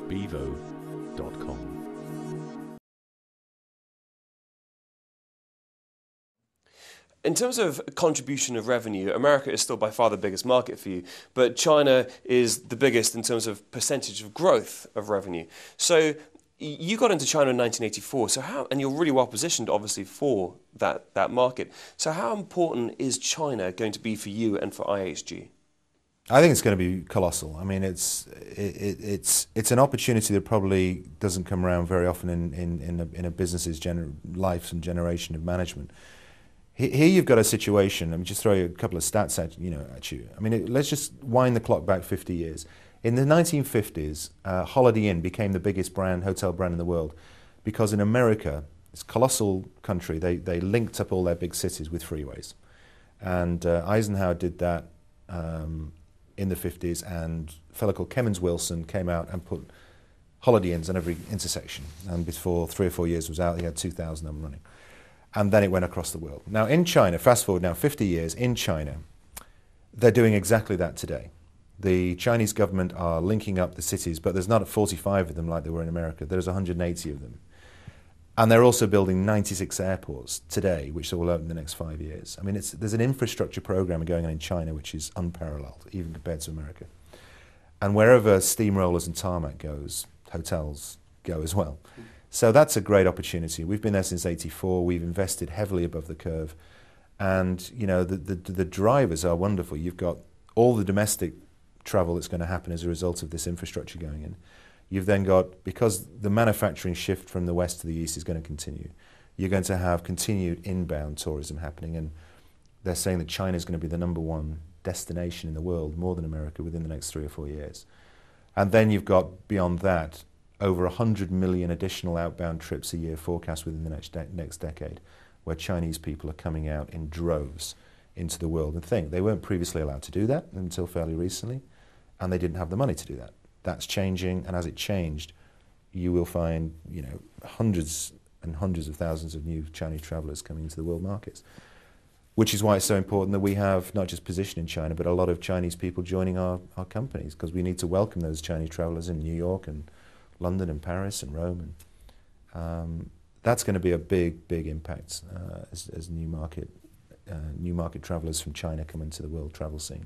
bevo.com. In terms of contribution of revenue, America is still by far the biggest market for you, but China is the biggest in terms of percentage of growth of revenue. So you got into China in 1984, and you're really well positioned, obviously, for that market. So how important is China going to be for you and for IHG? I think it's going to be colossal. I mean, it's an opportunity that probably doesn't come around very often in a business's life and generation of management. Here you've got a situation. Let me just throw you a couple of stats at you. I mean, let's just wind the clock back 50 years. In the 1950s, Holiday Inn became the biggest hotel brand in the world, because in America, this colossal country, they linked up all their big cities with freeways, and Eisenhower did that in the 50s, and a fellow called Kemmons Wilson came out and put Holiday Inns on every intersection, and before 3 or 4 years was out, he had 2,000 of them running. And then it went across the world. Now in China, fast forward now 50 years, in China, they're doing exactly that today. The Chinese government are linking up the cities, but there's not 45 of them like there were in America. There's 180 of them. And they're also building 96 airports today, which will open in the next 5 years. I mean, there's an infrastructure program going on in China which is unparalleled, even compared to America. And wherever steamrollers and tarmac goes, hotels go as well. So that's a great opportunity. We've been there since '84. We've invested heavily above the curve, and the drivers are wonderful. You've got all the domestic travel that's going to happen as a result of this infrastructure going in. You've then got, because the manufacturing shift from the west to the east is going to continue, you're going to have continued inbound tourism happening, and they're saying that China is going to be the #1 destination in the world, more than America, within the next 3 or 4 years. And then you've got, beyond that, over 100 million additional outbound trips a year forecast within the next decade, where Chinese people are coming out in droves into the world. And think, they weren't previously allowed to do that until fairly recently, and they didn't have the money to do that. That's changing, and as it changed, you will find hundreds and hundreds of thousands of new Chinese travellers coming into the world markets. Which is why it's so important that we have not just position in China, but a lot of Chinese people joining our companies, because we need to welcome those Chinese travellers in New York and London and Paris and Rome, and that's going to be a big impact as new market travellers from China come into the world travel scene.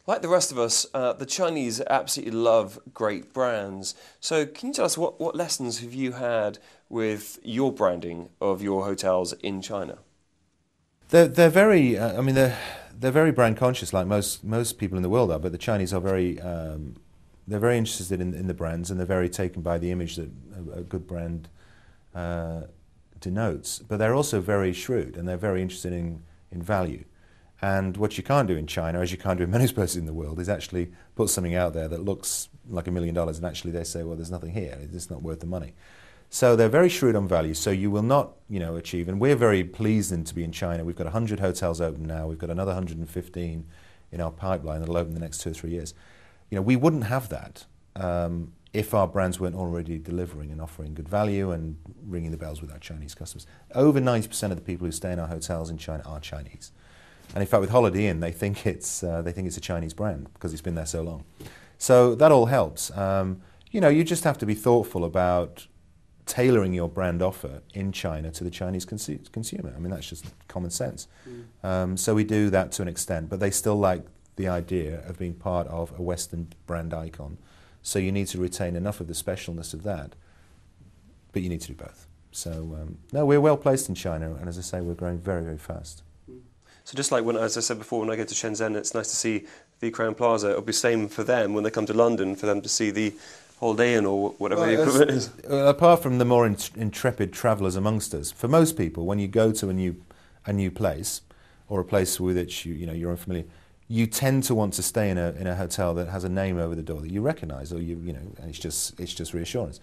Like the rest of us, the Chinese absolutely love great brands. So can you tell us what lessons have you had with your branding of your hotels in China? They're very, they're very brand conscious, like most people in the world are. But the Chinese are very, they're very interested in the brands, and they're very taken by the image that a good brand denotes. But they're also very shrewd, and they're very interested in value. And what you can't do in China, as you can't do in many places in the world, is actually put something out there that looks like $1 million, and actually they say, well, there's nothing here, it's not worth the money. So they're very shrewd on value, so you will not achieve, and we're very pleased to be in China. We've got 100 hotels open now, we've got another 115 in our pipeline that'll open in the next 2 or 3 years. We wouldn't have that if our brands weren't already delivering and offering good value and ringing the bells with our Chinese customers. Over 90% of the people who stay in our hotels in China are Chinese. And in fact, with Holiday Inn, they think it's a Chinese brand because it's been there so long. So that all helps. You just have to be thoughtful about tailoring your brand offer in China to the Chinese consumer. I mean, that's just common sense. So we do that to an extent, but they still like the idea of being part of a Western brand icon. So you need to retain enough of the specialness of that, but you need to do both. So no, we're well placed in China, and as I say, we're growing very, very fast. So just like as I said before, when I go to Shenzhen, it's nice to see the Crowne Plaza. It'll be the same for them when they come to London, for them to see the Holiday Inn or whatever the equivalent is. Apart from the more intrepid travellers amongst us, for most people, when you go to a new place, or a place with which you're unfamiliar, you tend to want to stay in a hotel that has a name over the door that you recognise, or and it's just reassurance.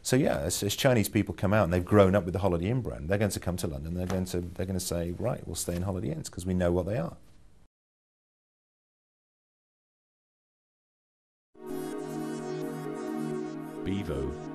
So yeah, as Chinese people come out and they've grown up with the Holiday Inn brand, they're going to come to London. They're going to say, right, we'll stay in Holiday Inns because we know what they are. bevo.com